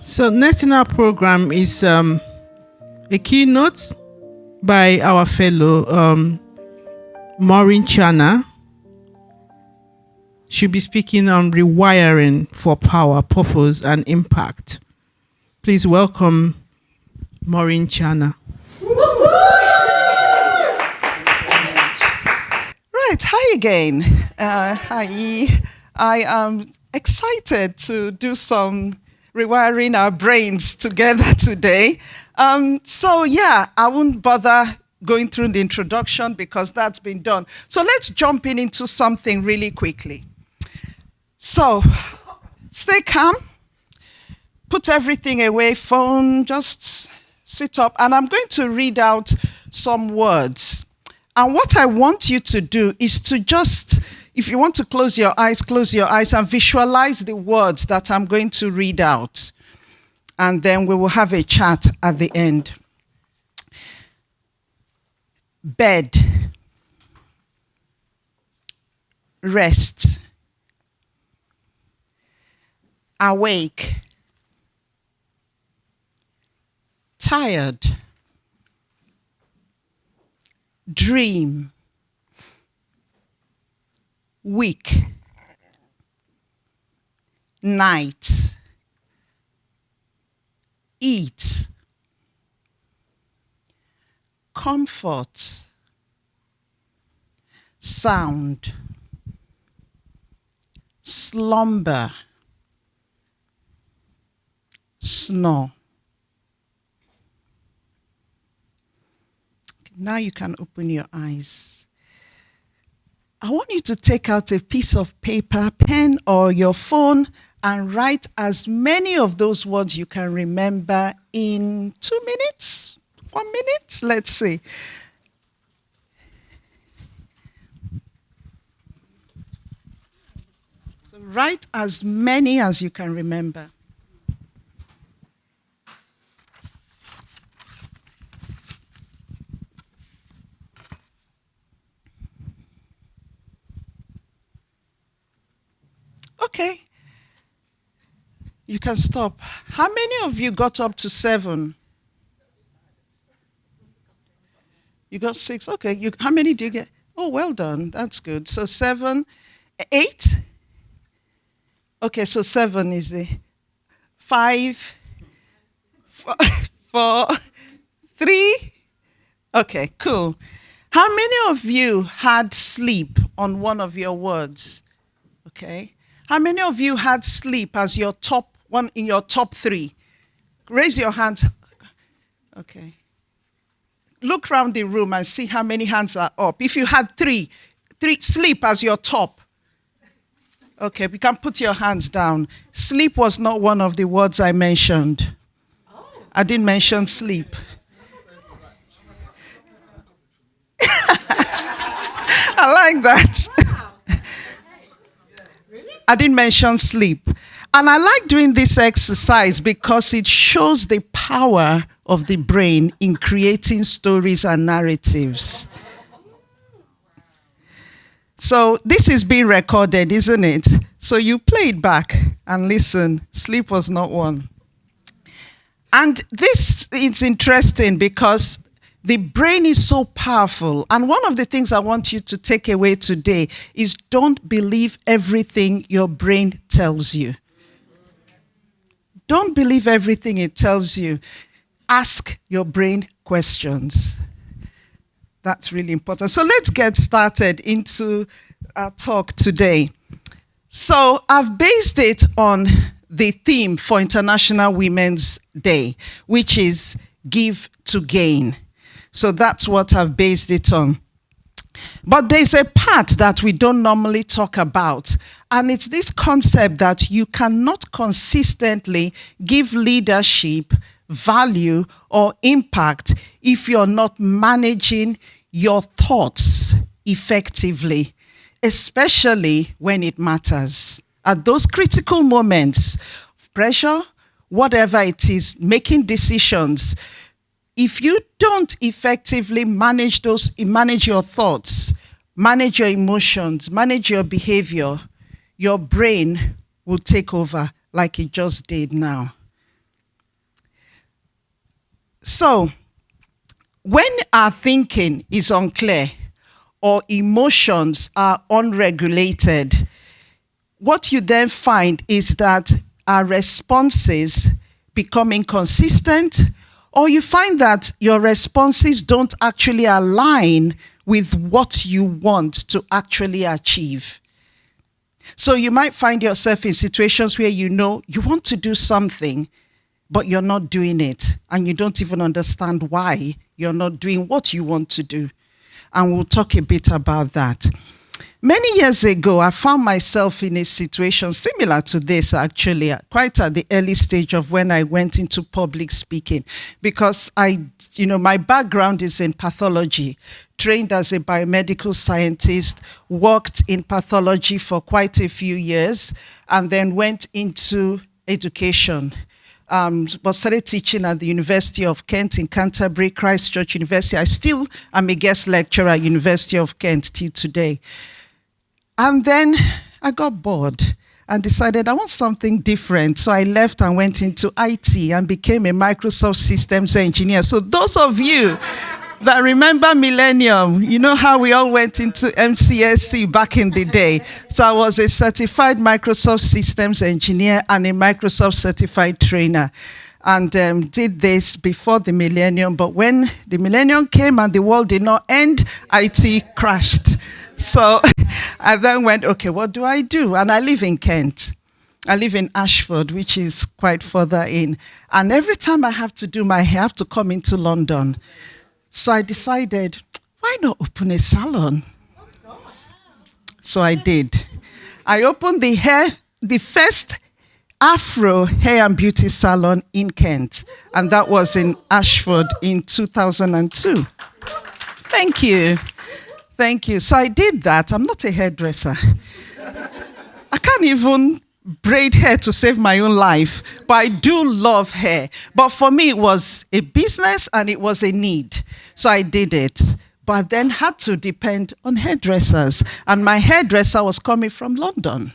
So next in our program is a keynote by our fellow Maureen Chiana. She'll be speaking on rewiring for power, purpose, and impact. Please welcome Maureen Chiana. Right, hi again. Hi. I am excited to do some rewiring our brains together today. I won't bother going through the introduction because that's been done. So let's jump into something really quickly. So, stay calm, put everything away, phone, just sit up, and I'm going to read out some words. And what I want you to do is to just, if you want to close your eyes and visualize the words that I'm going to read out. And then we will have a chat at the end. Bed, rest, awake, tired, dream, weak, night, eat, comfort, sound, slumber, snore. Now you can open your eyes. I want you to take out a piece of paper, pen, or your phone and write as many of those words you can remember in 2 minutes, 1 minute, let's see. So write as many as you can remember. Okay, you can stop. How many of you got up to 7? You got 6. Okay, how many did you get? Oh, well done. That's good. So 7, 8. Okay, so 7 is the 5, 4, 3. Okay, cool. How many of you had sleep on one of your words? Okay. How many of you had sleep as your top one in your top 3? Raise your hands. Okay. Look around the room and see how many hands are up. If you had three sleep as your top. Okay, we can put your hands down. Sleep was not one of the words I mentioned. I didn't mention sleep. I like that. I didn't mention sleep. And I like doing this exercise because it shows the power of the brain in creating stories and narratives. So this is being recorded, isn't it? So you play it back and listen. Sleep was not one. And this is interesting because the brain is so powerful. And one of the things I want you to take away today is don't believe everything your brain tells you. Don't believe everything it tells you. Ask your brain questions. That's really important. So let's get started into our talk today. So I've based it on the theme for International Women's Day, which is give to gain. So that's what I've based it on. But there's a part that we don't normally talk about, and it's this concept that you cannot consistently give leadership, value, or impact if you're not managing your thoughts effectively, especially when it matters. At those critical moments, pressure, whatever it is, making decisions, if you don't effectively manage your thoughts, manage your emotions, manage your behavior, your brain will take over like it just did now. So, when our thinking is unclear or emotions are unregulated, what you then find is that our responses become inconsistent, or you find that your responses don't actually align with what you want to actually achieve. So you might find yourself in situations where you know you want to do something, but you're not doing it, and you don't even understand why you're not doing what you want to do. And we'll talk a bit about that. Many years ago, I found myself in a situation similar to this, actually, quite at the early stage of when I went into public speaking, because my background is in pathology, trained as a biomedical scientist, worked in pathology for quite a few years, and then went into education. But started teaching at the University of Kent in Canterbury, Christ Church University. I still am a guest lecturer at University of Kent till today. And then I got bored and decided I want something different. So I left and went into IT and became a Microsoft systems engineer. So those of you that remember Millennium, you know how we all went into MCSC back in the day. So I was a certified Microsoft systems engineer and a Microsoft certified trainer. And did this before the millennium. But when the millennium came and the world did not end, IT crashed. So I then went, okay, what do I do? And I live in Kent. I live in Ashford, which is quite further in. And every time I have to do my hair, I have to come into London. So I decided, why not open a salon? So I did. I opened the first Afro hair and beauty salon in Kent. And that was in Ashford in 2002. Thank you. Thank you. So I did that. I'm not a hairdresser. I can't even braid hair to save my own life, but I do love hair. But for me, it was a business and it was a need. So I did it. But I then had to depend on hairdressers. And my hairdresser was coming from London,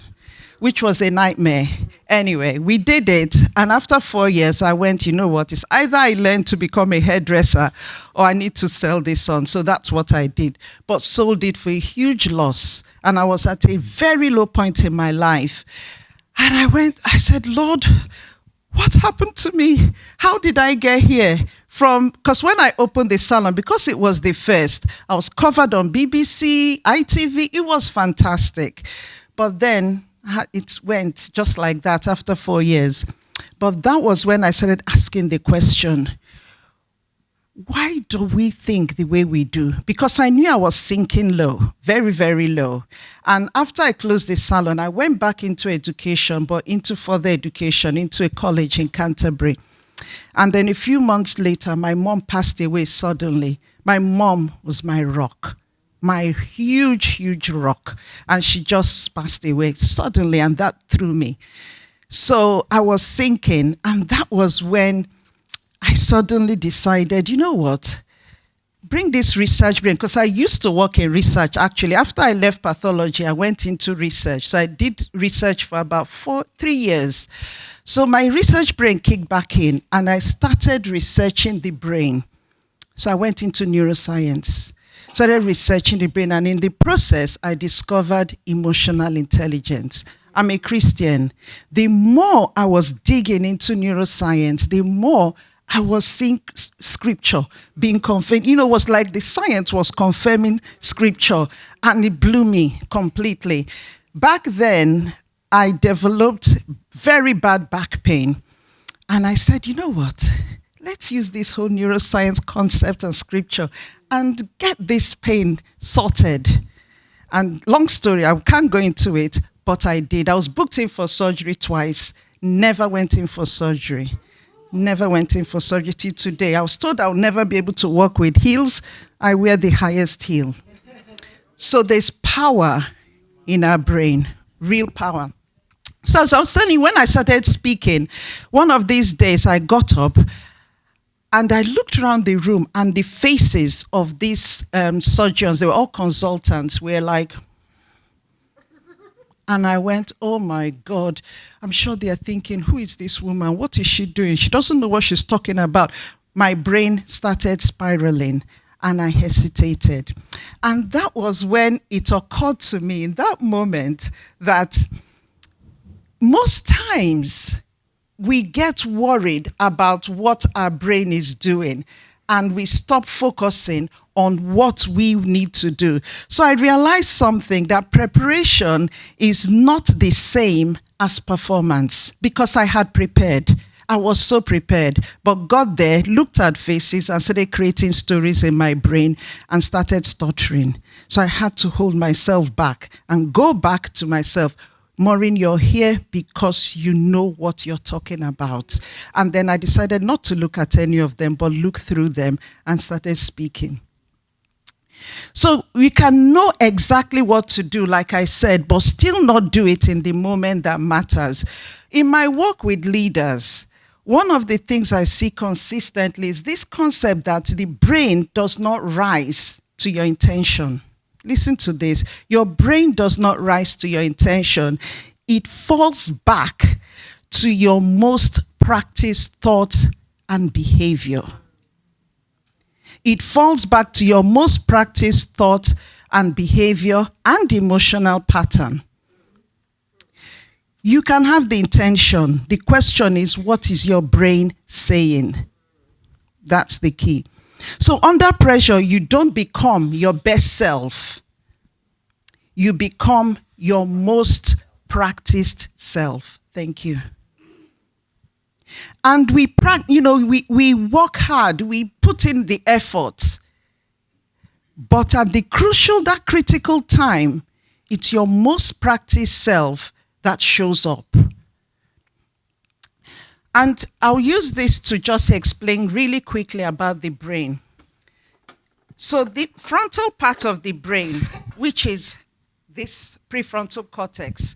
which was a nightmare. Anyway, we did it. And after 4 years, I went, you know what? It's either I learn to become a hairdresser or I need to sell this on. So that's what I did. But sold it for a huge loss. And I was at a very low point in my life. And I said, Lord, what happened to me? How did I get here? Because when I opened the salon, because it was the first, I was covered on BBC, ITV. It was fantastic. But then it went just like that after 4 years. But that was when I started asking the question, why do we think the way we do? Because I knew I was sinking low, very, very low. And after I closed the salon, I went back into education, but into further education, into a college in Canterbury. And then a few months later, my mom passed away suddenly. My mom was my rock, my huge, huge rock. And she just passed away suddenly, and that threw me. So I was sinking, and that was when I suddenly decided, you know what? Bring this research brain, because I used to work in research. Actually, after I left pathology, I went into research. So I did research for about 3 years. So my research brain kicked back in, and I started researching the brain. So I went into neuroscience, started researching the brain, and in the process, I discovered emotional intelligence. I'm a Christian. The more I was digging into neuroscience, the more I was seeing scripture being confirmed. You know, it was like the science was confirming scripture, and it blew me completely. Back then, I developed very bad back pain. And I said, you know what? Let's use this whole neuroscience concept and scripture and get this pain sorted. And long story, I can't go into it, but I did. I was booked in for surgery twice, never went in for surgery. Never went in for surgery till today. I was told I would never be able to walk with heels. I wear the highest heel. So there's power in our brain, real power. So as I was telling you, when I started speaking, one of these days I got up and I looked around the room, and the faces of these surgeons, they were all consultants, were like, and I went, oh my God, I'm sure they're thinking, who is this woman? What is she doing? She doesn't know what she's talking about. my brain started spiraling and I hesitated. And that was when it occurred to me in that moment that most times we get worried about what our brain is doing and we stop focusing on what we need to do. So I realized something, that preparation is not the same as performance, because I had prepared. I was so prepared, but got there, looked at faces and started creating stories in my brain and started stuttering. So I had to hold myself back and go back to myself. Maureen, you're here because you know what you're talking about. And then I decided not to look at any of them, but look through them and started speaking. So we can know exactly what to do, like I said, but still not do it in the moment that matters. In my work with leaders, one of the things I see consistently is this concept that the brain does not rise to your intention. Listen to this. Your brain does not rise to your intention. It falls back to your most practiced thought and behavior. It falls back to your most practiced thought and behavior and emotional pattern. You can have the intention. The question is, what is your brain saying? That's the key. So under pressure, you don't become your best self. You become your most practiced self. Thank you. And we work hard, we put in the effort. But at the that critical time, it's your most practiced self that shows up. And I'll use this to just explain really quickly about the brain. So the frontal part of the brain, which is this prefrontal cortex,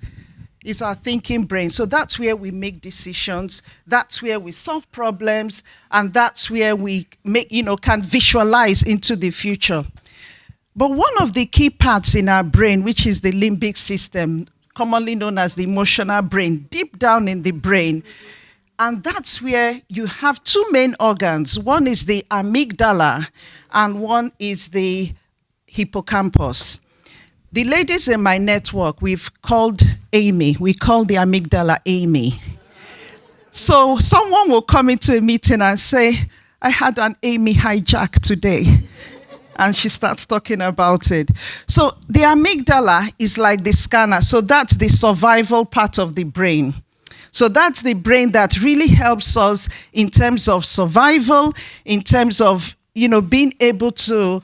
is our thinking brain. So that's where we make decisions, that's where we solve problems, and that's where we can visualize into the future. But one of the key parts in our brain, which is the limbic system, commonly known as the emotional brain, deep down in the brain, and that's where you have two main organs. One is the amygdala, and one is the hippocampus. The ladies in my network, we've called Amy. We call the amygdala Amy. So someone will come into a meeting and say, I had an Amy hijack today. And she starts talking about it. So the amygdala is like the scanner. So that's the survival part of the brain. So that's the brain that really helps us in terms of survival, in terms of, being able to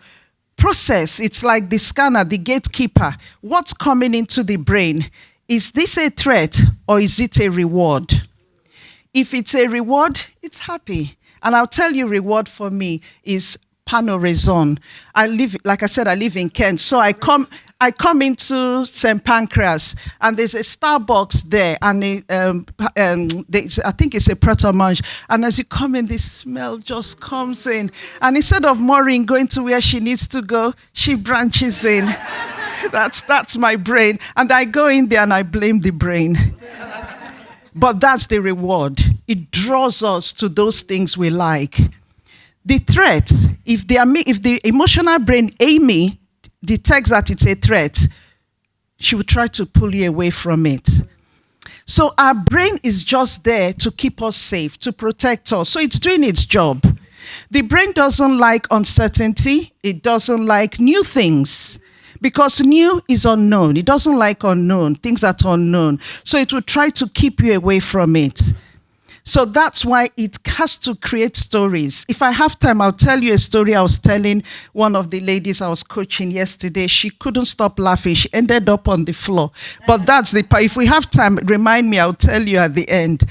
process. It's like the scanner, the gatekeeper. What's coming into the brain? Is this a threat or is it a reward? If it's a reward, it's happy. And I'll tell you, reward for me is panorazon. I live in Kent. So I come into St. Pancras, and there's a Starbucks there, and I think it's a Proto-Mange. And as you come in, the smell just comes in. And instead of Maureen going to where she needs to go, she branches in. That's my brain. And I go in there and I blame the brain. But that's the reward. It draws us to those things we like. The threat, if the emotional brain, Amy, detects that it's a threat, she will try to pull you away from it. So our brain is just there to keep us safe, to protect us. So it's doing its job. The brain doesn't like uncertainty. It doesn't like new things, because new is unknown. It doesn't like unknown, things that are unknown. So it will try to keep you away from it. So that's why it has to create stories. If I have time, I'll tell you a story I was telling one of the ladies I was coaching yesterday. She couldn't stop laughing. She ended up on the floor. But that's the part. If we have time, remind me, I'll tell you at the end.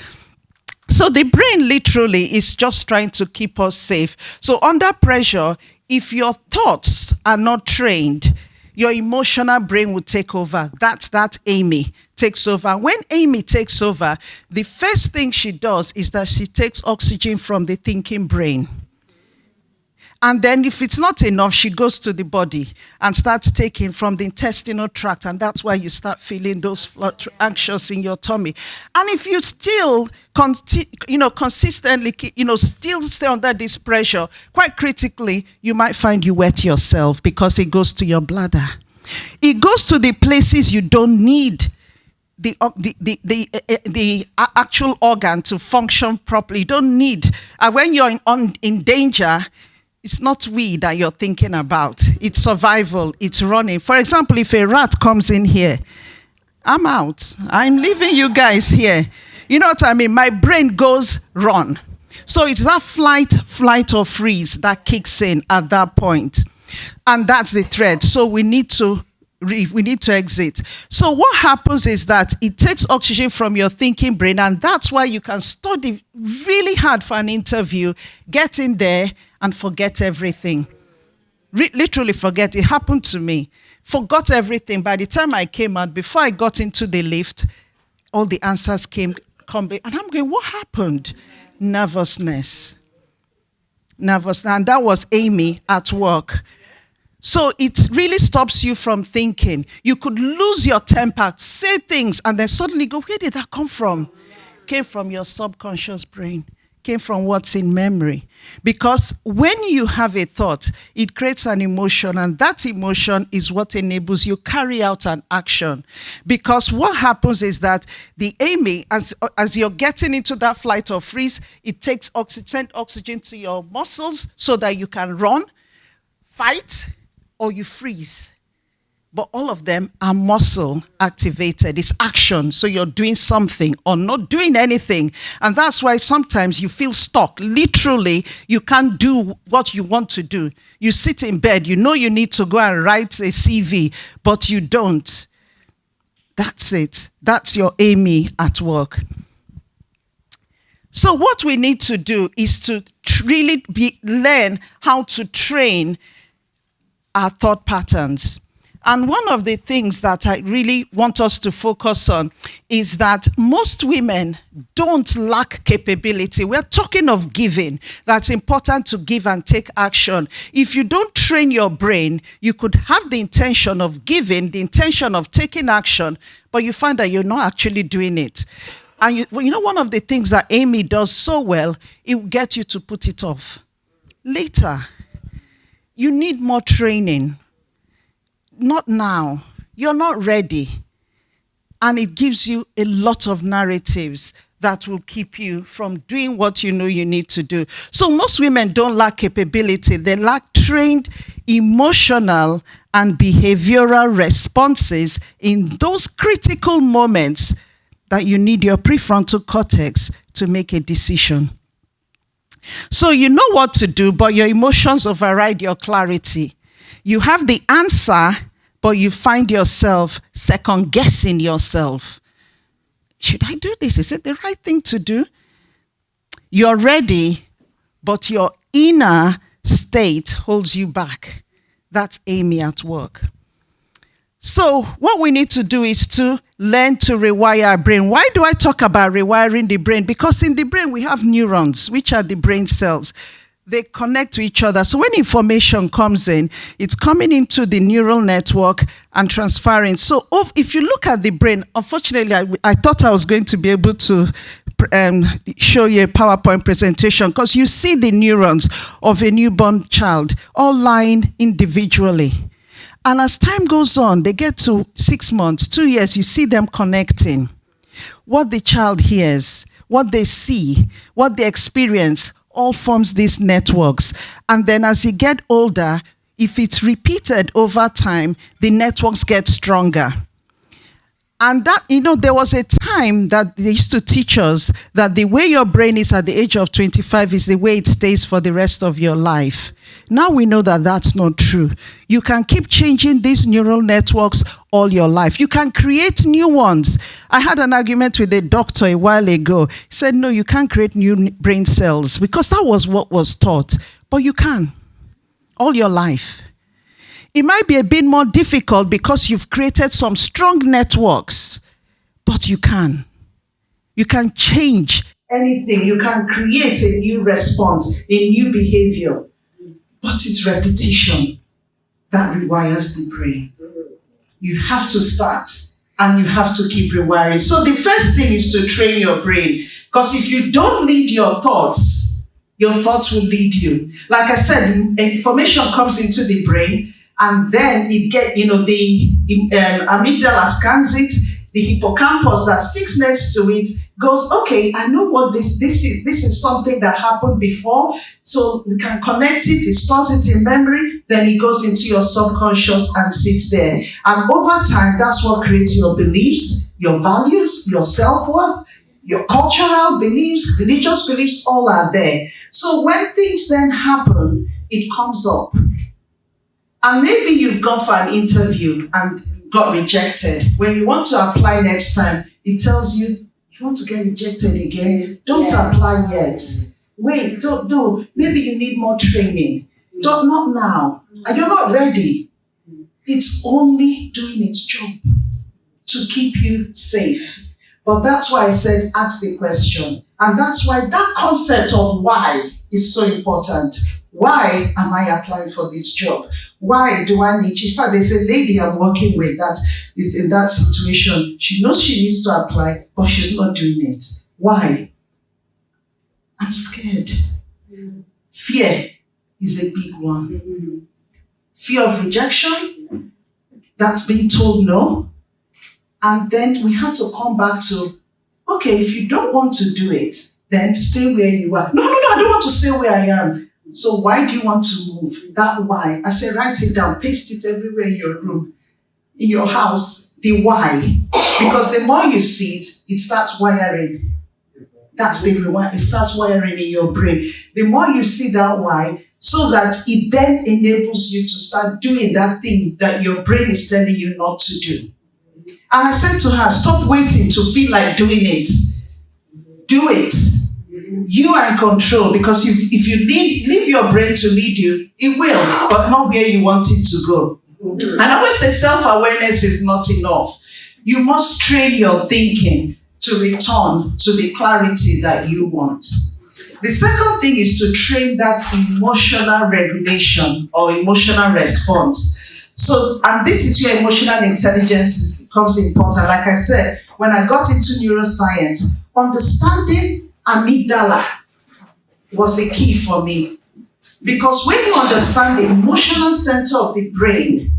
So the brain literally is just trying to keep us safe. So under pressure, if your thoughts are not trained, your emotional brain will take over. That's Amy takes over. When Amy takes over, the first thing she does is that she takes oxygen from the thinking brain. And then if it's not enough, she goes to the body and starts taking from the intestinal tract. And that's why you start feeling those anxious in your tummy. And if you still, consistently, still stay under this pressure, quite critically, you might find you wet yourself because it goes to your bladder. It goes to the places you don't need the actual organ to function properly. You don't need, when you're in danger, it's not we that you're thinking about. It's survival. It's running. For example, if a rat comes in here, I'm out. I'm leaving you guys here. You know what I mean? My brain goes run. So it's that flight or freeze that kicks in at that point. And that's the threat. So we need to exit. So what happens is that it takes oxygen from your thinking brain, and that's why you can study really hard for an interview, get in there and forget everything. Literally forget. It happened to me. Forgot everything. By the time I came out, before I got into the lift, all the answers come back. And I'm going, what happened? Nervousness. And that was Amy at work. So it really stops you from thinking. You could lose your temper, say things, and then suddenly go, where did that come from? Came from your subconscious brain. Came from what's in memory. Because when you have a thought, it creates an emotion, and that emotion is what enables you carry out an action. Because what happens is that the Amy, as you're getting into that flight or freeze, it takes send oxygen to your muscles so that you can run, fight, or you freeze. But all of them are muscle activated. It's action. So you're doing something or not doing anything. And that's why sometimes you feel stuck. Literally, you can't do what you want to do. You sit in bed. You know you need to go and write a CV, but you don't. That's it. That's your Amy at work. So what we need to do is to really learn how to train our thought patterns. And one of the things that I really want us to focus on is that most women don't lack capability. We're talking of giving. That's important to give and take action. If you don't train your brain, you could have the intention of giving, the intention of taking action, but you find that you're not actually doing it. And you know, one of the things that Amy does so well, it will get you to put it off. Later, you need more training. Not now. You're not ready. And it gives you a lot of narratives that will keep you from doing what you know you need to do. So most women don't lack capability. They lack trained emotional and behavioral responses in those critical moments that you need your prefrontal cortex to make a decision. So you know what to do, but your emotions override your clarity. You have the answer, but you find yourself second-guessing yourself. Should I do this? Is it the right thing to do? You're ready, but your inner state holds you back. That's Amy at work. So what we need to do is to learn to rewire our brain. Why do I talk about rewiring the brain? Because in the brain we have neurons, which are the brain cells. They connect to each other. So when information comes in, it's coming into the neural network and transferring. So if you look at the brain, unfortunately, I thought I was going to be able to show you a PowerPoint presentation, because you see the neurons of a newborn child all lying individually. And as time goes on, they get to 6 months, 2 years, you see them connecting. What the child hears, what they see, what they experience, all forms these networks. And then as you get older, if it's repeated over time, the networks get stronger. And that, there was a time that they used to teach us that the way your brain is at the age of 25 is the way it stays for the rest of your life. Now we know that that's not true. You can keep changing these neural networks all your life. You can create new ones. I had an argument with a doctor a while ago. He said, no, you can't create new brain cells, because that was what was taught. But you can, all your life. It might be a bit more difficult because you've created some strong networks, but you can. You can change anything. You can create a new response, a new behavior. but it's repetition that rewires the brain. You have to start and you have to keep rewiring. So the first thing is to train your brain, because if you don't lead your thoughts will lead you. Like I said, information comes into the brain, and then it the amygdala scans it, the hippocampus that sits next to it goes, okay, I know what this is. This is something that happened before, so we can connect it, it stores it in memory, then it goes into your subconscious and sits there. And over time, that's what creates your beliefs, your values, your self-worth, your cultural beliefs, religious beliefs, all are there. So when things then happen, it comes up. And maybe you've gone for an interview and got rejected. When you want to apply next time, it tells you, you want to get rejected again? Don't apply yet. Wait, don't do. Maybe you need more training. Not now. And you're not ready. It's only doing its job to keep you safe. But that's why I said, ask the question. And that's why that concept of why is so important. Why am I applying for this job? Why do I need? In fact, there's a lady I'm working with that is in that situation. She knows she needs to apply, but she's not doing it. Why? I'm scared. Fear is a big one. Fear of rejection, that's being told no. And then we have to come back to, okay, if you don't want to do it, then stay where you are. No, I don't want to stay where I am. So why do you want to move? That why. I say write it down, paste it everywhere in your room, in your house, the why. Because the more you see it, it starts wiring. That's the rewiring. It starts wiring in your brain. The more you see that why, so that it then enables you to start doing that thing that your brain is telling you not to do. And I said to her, stop waiting to feel like doing it. Do it. You are in control, because if you leave your brain to lead you, it will, but not where you want it to go. And I always say self-awareness is not enough. You must train your thinking to return to the clarity that you want. The second thing is to train that emotional regulation or emotional response. So, and this is where emotional intelligence becomes important. Like I said, when I got into neuroscience, understanding amygdala was the key for me. Because when you understand the emotional center of the brain,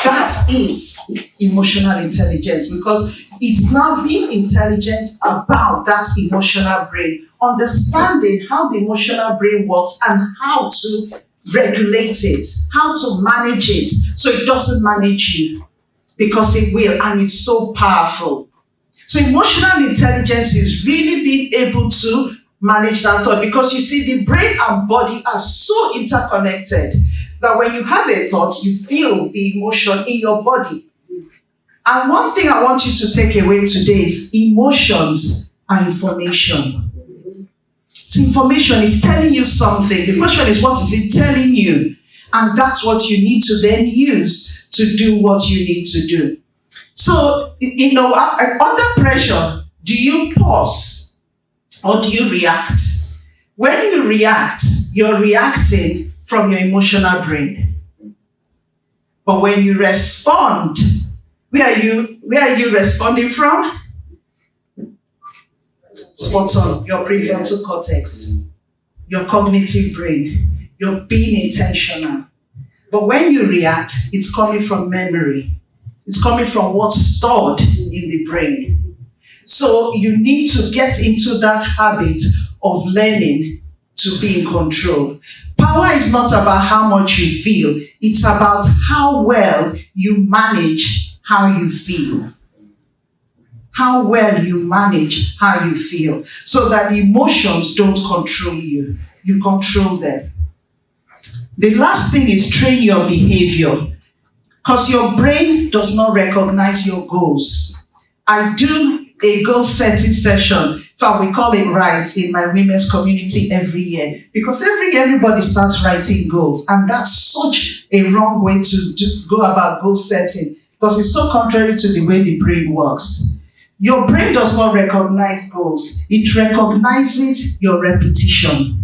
that is emotional intelligence, because it's now being intelligent about that emotional brain, understanding how the emotional brain works and how to regulate it, how to manage it so it doesn't manage you, because it will, and it's so powerful. So emotional intelligence is really being able to manage that thought, because you see, the brain and body are so interconnected that when you have a thought, you feel the emotion in your body. And one thing I want you to take away today is emotions are information. It's information. It's telling you something. The question is, what is it telling you? And that's what you need to then use to do what you need to do. So, under pressure, do you pause or do you react? When you react, you're reacting from your emotional brain. But when you respond, where are you responding from? Spot on, your prefrontal cortex, your cognitive brain. You're being intentional. But when you react, it's coming from memory. It's coming from what's stored in the brain. So you need to get into that habit of learning to be in control. Power is not about how much you feel. It's about how well you manage how you feel. How well you manage how you feel, so that emotions don't control you. You control them. The last thing is train your behavior, because your brain does not recognize your goals. I do a goal setting session. In fact, we call it RISE in my women's community every year, because everybody starts writing goals, and that's such a wrong way to go about goal setting, because it's so contrary to the way the brain works. Your brain does not recognize goals. It recognizes your repetition.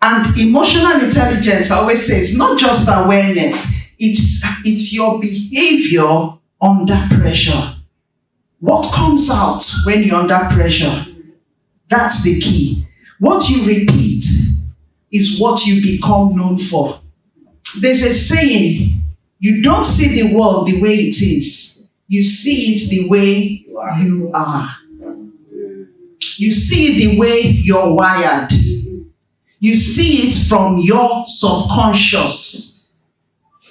And emotional intelligence, I always say, is not just awareness. It's your behavior under pressure. What comes out when you're under pressure? That's the key. What you repeat is what you become known for. There's a saying, you don't see the world the way it is. You see it the way you are. You see it the way you're wired. You see it from your subconscious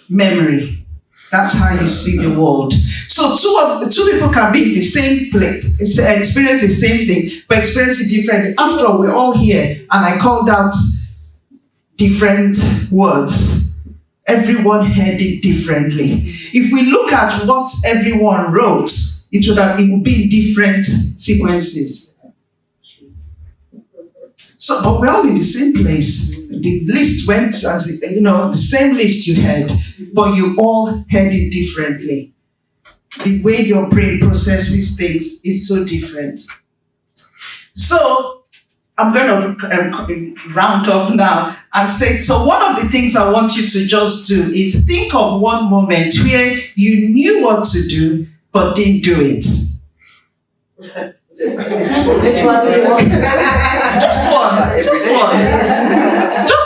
memory. That's how you see the world. So two people can be in the same place, experience the same thing, but experience it differently. After all, we're all here, and I called out different words. Everyone heard it differently. If we look at what everyone wrote, it would be in different sequences. So, but we're all in the same place. The list went as, the same list you had, but you all heard it differently. The way your brain processes things is so different. So, I'm going to round up now and say, so one of the things I want you to just do is think of one moment where you knew what to do, but didn't do it. Which one do you want? Just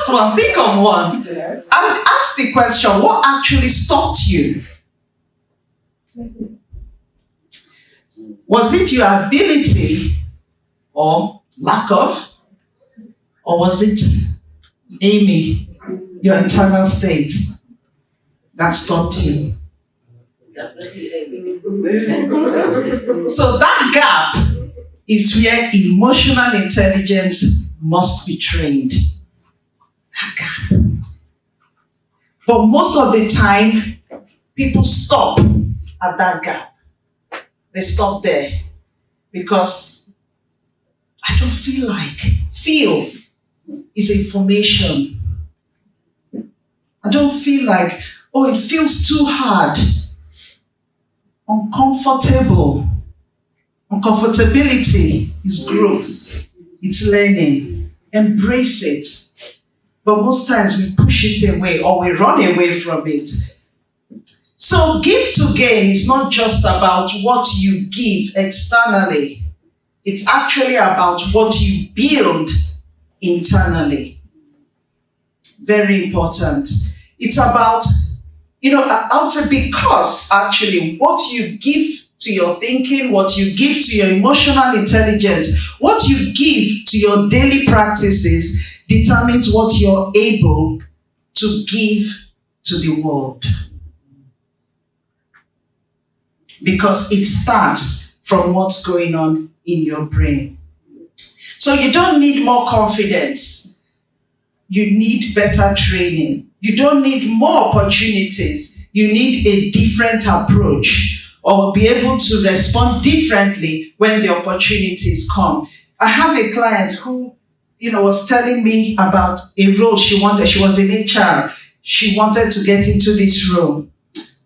one. Think of one. And ask the question, what actually stopped you? Was it your ability or lack of? Or was it Amy, your internal state, that stopped you? So that gap is where emotional intelligence must be trained. That gap. But most of the time, people stop at that gap. They stop there because I don't feel like. Feel is information. I don't feel like, it feels too hard. Uncomfortable. Uncomfortability is growth. It's learning. Embrace it. But most times we push it away or we run away from it. So give to gain is not just about what you give externally. It's actually about what you build internally. Very important. It's about, because actually what you give to your thinking, what you give to your emotional intelligence, what you give to your daily practices determines what you're able to give to the world. Because it starts from what's going on in your brain. So you don't need more confidence. You need better training. You don't need more opportunities. You need a different approach or be able to respond differently when the opportunities come. I have a client who, was telling me about a role she wanted. She was in HR. She wanted to get into this role.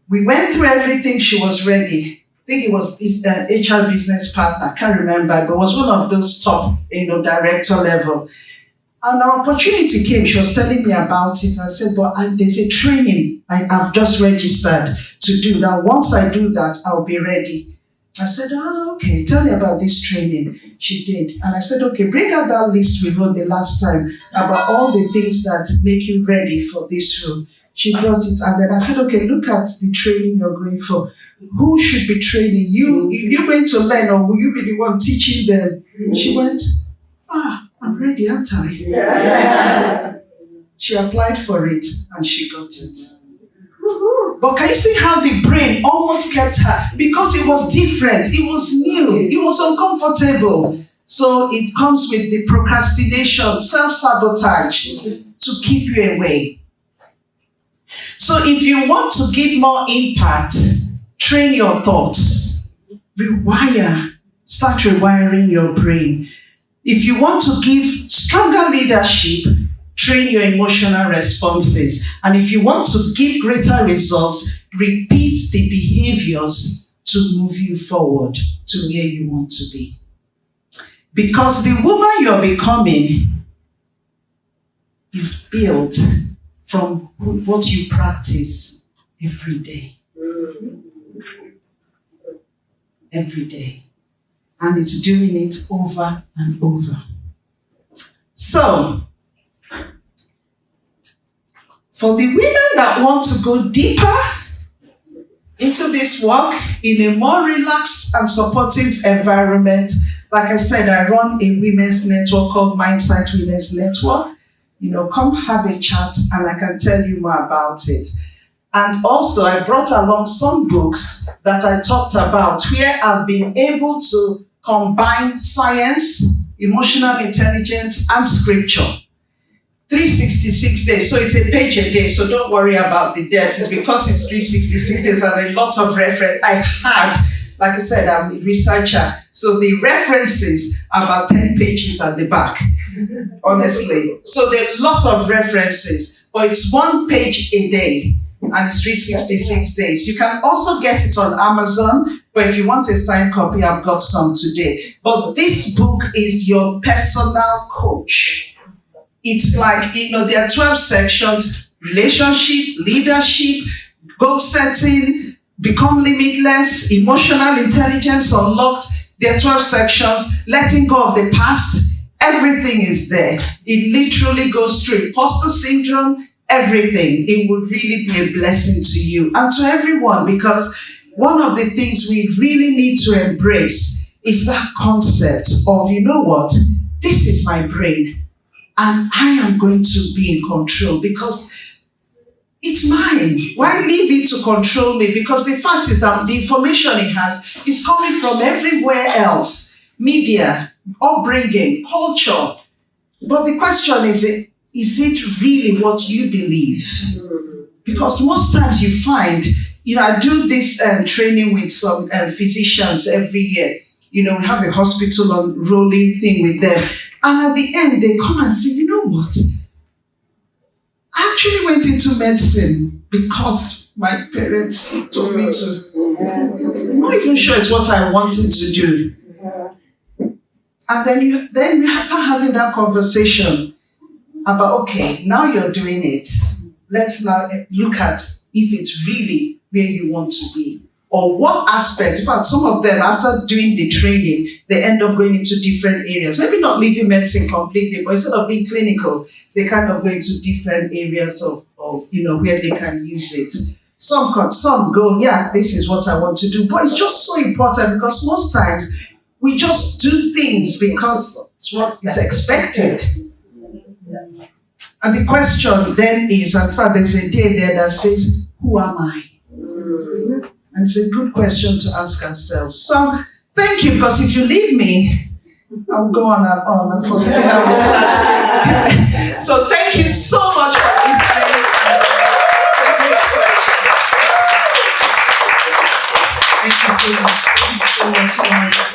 We went through everything. She was ready. I think it was an HR business partner. I can't remember, but it was one of those top, director level. And our opportunity came. She was telling me about it. I said, but there's a training I've just registered to do that. Once I do that, I'll be ready. I said, okay, tell me about this training. She did. And I said, okay, bring out that list we wrote the last time about all the things that make you ready for this role. She brought it. And then I said, okay, look at the training you're going for. Who should be training? You going to learn, or will you be the one teaching them? She went, I'm ready, aren't I? Yeah. She applied for it and she got it. But can you see how the brain almost kept her? Because it was different, it was new, it was uncomfortable. So it comes with the procrastination, self-sabotage to keep you away. So if you want to give more impact, train your thoughts. Start rewiring your brain. If you want to give stronger leadership, train your emotional responses. And if you want to give greater results, repeat the behaviors to move you forward to where you want to be. Because the woman you're becoming is built from what you practice every day. Every day. And it's doing it over and over. So, for the women that want to go deeper into this work in a more relaxed and supportive environment, like I said, I run a women's network called Mindsight Women's Network. Come have a chat and I can tell you more about it. And also, I brought along some books that I talked about where I've been able to combine science, emotional intelligence, and scripture. 366 days, so it's a page a day, so don't worry about the depth. It's because it's 366 days and a lot of reference. I had, like I said, I'm a researcher, so the references are about 10 pages at the back, honestly. So there are a lot of references, but it's 1 page a day, and it's 366 days. You can also get it on Amazon, but if you want a signed copy, I've got some today. But this book is your personal coach. It's like, there are 12 sections: relationship, leadership, goal setting, become limitless, emotional intelligence unlocked. There are 12 sections, letting go of the past. Everything is there. It literally goes through imposter syndrome, everything. It would really be a blessing to you and to everyone, because one of the things we really need to embrace is that concept of, this is my brain. And I am going to be in control because it's mine. Why leave it to control me? Because the fact is that the information it has is coming from everywhere else. Media, upbringing, culture. But the question is it really what you believe? Because most times you find, I do this training with some physicians every year. We have a hospital on rolling thing with them. And at the end, they come and say, what? I actually went into medicine because my parents told me to. I'm not even sure it's what I wanted to do. And then you start having that conversation about, okay, now you're doing it. Let's now look at if it's really where you want to be. Or what aspect, in fact, some of them, after doing the training, they end up going into different areas. Maybe not leaving medicine completely, but instead of being clinical, they kind of go into different areas of where they can use it. Some go, this is what I want to do. But it's just so important because most times we just do things because it's what is expected. And the question then is, in fact, there's a day there that says, who am I? And it's a good question to ask ourselves. So, thank you, because if you leave me, I'll go on and on, and for still I will start. So, thank you so much for listening. Thank you so much. Thank you so much.